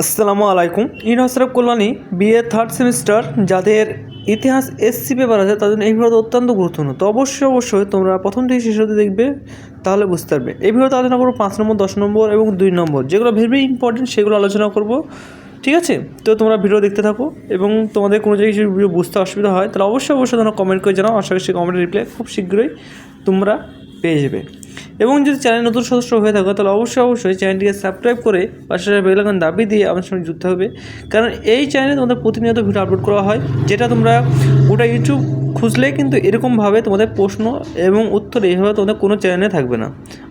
আসসালামু আলাইকুম। University Kalyani BA third semester যাদের ইতিহাস এসসি পেপার আছে তাদের জন্য এই ভিডিওটা অত্যন্ত গুরুত্বপূর্ণ। তো অবশ্যই তোমরা প্রথম থেকে শেষ অবধি দেখবে, তাহলে বুঝতে পারবে। এই ভিডিওতে আলোচনা করবো 5 নম্বর, 10 নম্বর এবং 2 নম্বর, যেগুলো ভেরি ইম্পর্টেন্ট সেগুলো আলোচনা করব। ঠিক আছে, তো তোমরা ভিডিও দেখতে থাকো এবং তোমাদের কোনো জায়গায় কিছু ভিডিও বুঝতে অসুবিধা হয় তাহলে অবশ্যই তোমরা কমেন্ট করে জানাও। আশা করি কমেন্টের রিপ্লাই খুব শীঘ্রই তোমরা পেয়ে যাবে। এবং যদি চ্যানেল নতুন সদস্য হয়ে থাকো তাহলে অবশ্যই চ্যানেলটিকে সাবস্ক্রাইব করে পাশে বেল আইকন দাবি দিয়ে আমার সঙ্গে যুক্ত হবে, কারণ এই চ্যানেলে তোমাদের প্রতিনিয়ত ভিডিও আপলোড করা হয়, যেটা তোমরা গোটা ইউটিউব খুঁজলে কিন্তু এরকমভাবে তোমাদের প্রশ্ন এবং উত্তর এইভাবে তোমাদের কোনো চ্যানেলে থাকবে না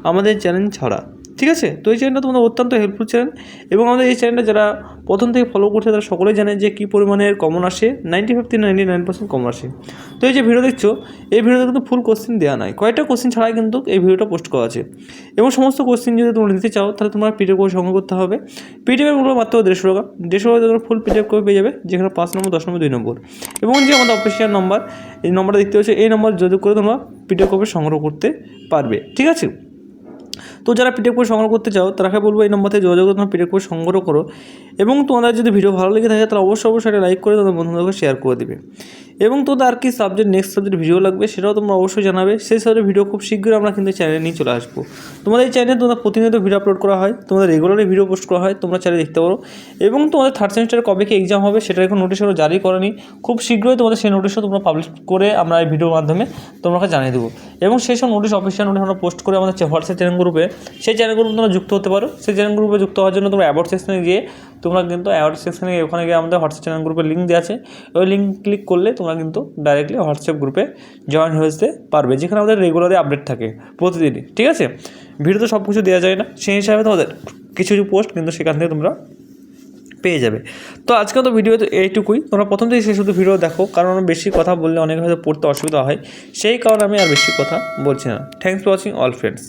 আমাদের চ্যানেল ছাড়া। ঠিক আছে, তো এই চ্যানেলটা তোমাদের অত্যন্ত হেল্পফুল চ্যানেল এবং আমাদের এই চ্যানেলটা যারা প্রথম থেকে ফলো করছে তারা সকলেই জানে যে কী পরিমাণের কমন আসে, 95 থেকে 99% কমন আসে। তো এই যে ভিডিও দেখছো, এই ভিডিওতে কিন্তু ফুল কোশ্চেন দেওয়া নাই, কয়েকটা কোশ্চেন ছাড়াই কিন্তু এই ভিডিওটা পোস্ট করা আছে। এবং সমস্ত কোশ্চেন যদি তোমরা নিতে চাও তাহলে তোমরা পিডিএফ করে সংগ্রহ করতে হবে। পিডিএফের মূল্য মাত্র 150 টাকা। 150 টাকা তোমরা ফুল পিডিএফ করে পেয়ে যাবে, যেখানে 5 নম্বর, 10 নম্বর, 2 নম্বর এবং যে আমাদের অফিসিয়াল নাম্বার, এই নাম্বারটা দেখতে পাচ্ছ, এই নাম্বার যোগাযোগ করে তোমরা পিডিএফ কপি সংগ্রহ করতে পারবে। ঠিক আছে, তো যারা পিডিএফ করে সংগ্রহ করতে চাও তারাকে বলবো এই নম্বরে যোগাযোগ করে তোমরা পিডিএফ করে সংগ্রহ করো। এবং তোমাদের যদি ভিডিও ভালো লেগে থাকে তাহলে অবশ্যই একটা লাইক করে তোমাদের বন্ধুদেরকে শেয়ার করে দেবে। এবং তোমাদের আর কি সাবজেক্ট, নেক্সট সাবজেক্ট ভিডিও লাগবে সেটাও তোমরা অবশ্যই জানাবে। সেই সাবজেক্ট ভিডিও খুব শীঘ্রই আমরা কিন্তু চ্যানেলে নিয়ে চলে আসবো। তোমাদের এই চ্যানেলে তোমাদের প্রতিনিয়ত ভিডিও আপলোড করা হয়, তোমাদের রেগুলারলি ভিডিও পোস্ট করা হয়, তোমরা চ্যানেলে দেখতে পারো। এবং তোমাদের থার্ড সেমিস্টারে কবে কি এক্সাম হবে সেটার এখন নোটিশ জারি করেনি, খুব শীঘ্রই তোমাদের সেই নোটিশও তোমরা পাবলিশ করে আমরা এই ভিডিওর মাধ্যমে তোমাকে জানিয়ে দেবো। এবং সেই সব নোটিশ, অফিসিয়াল নোটিশ আমরা পোস্ট করে আমাদের হোয়াটসঅ্যাপ চ্যানেল গ্রুপে, সেই চ্যানেল গ্রুপে তোমরা যুক্ত হতে পারো। সেই চ্যানেল গ্রুপে যুক্ত হওয়ার জন্য তোমরা অ্যাবাউট সেকশনে গিয়ে তোমরা কিন্তু অ্যাবাউট সেকশনে ওখানে গিয়ে আমাদের হোয়াটসঅ্যাপ চ্যানেল গ্রুপের লিঙ্ক দেওয়া আছে, ওই লিঙ্ক ক্লিক করলে তোমরা কিন্তু ডাইরেক্টলি হোয়াটসঅ্যাপ গ্রুপে জয়েন হয়ে যেতে পারবে, যেখানে আমাদের রেগুলারলি আপডেট থাকে প্রতিদিনই। ঠিক আছে, ভিডিওতে সব কিছু দেওয়া যায় না, সেই হিসাবে তোমাদের কিছু পোস্ট কিন্তু সেখান থেকে তোমরা পেয়ে যাবে। তো আজকে তো ভিডিও এইটুকুই, তোমরা প্রথম থেকে শেষ অবধি ভিডিও দেখো, কারণ বেশি কথা বললে অনেক হয়তো পড়তে অসুবিধা হয়, সেই কারণে আমি আর বেশি কথা বলছি না। Thanks for watching all friends.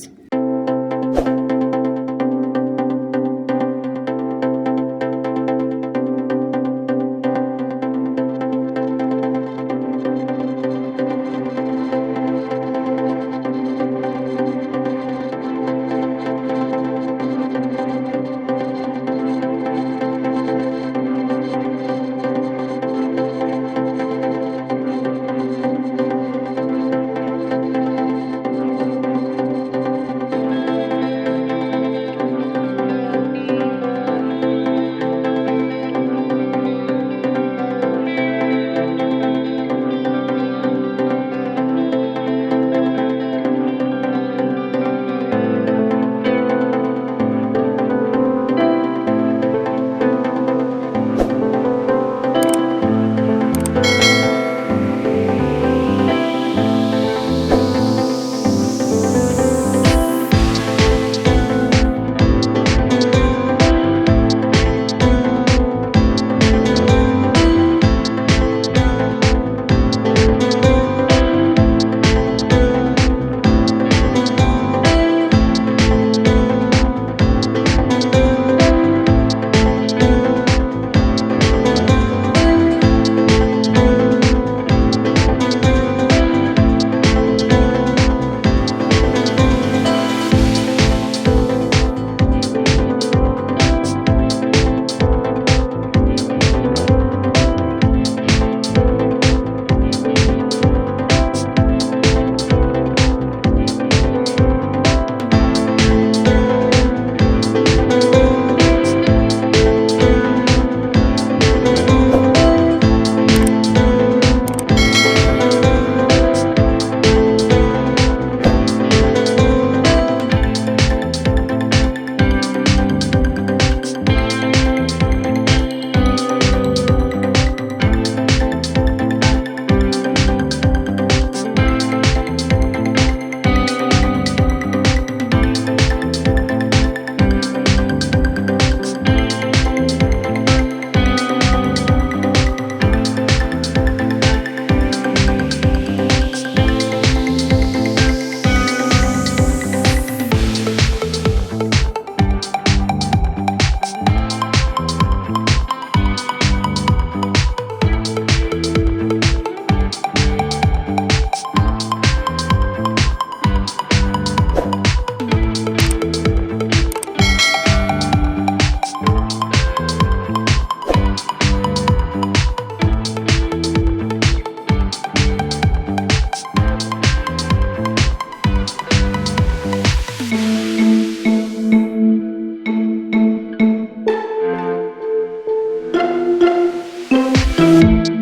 you.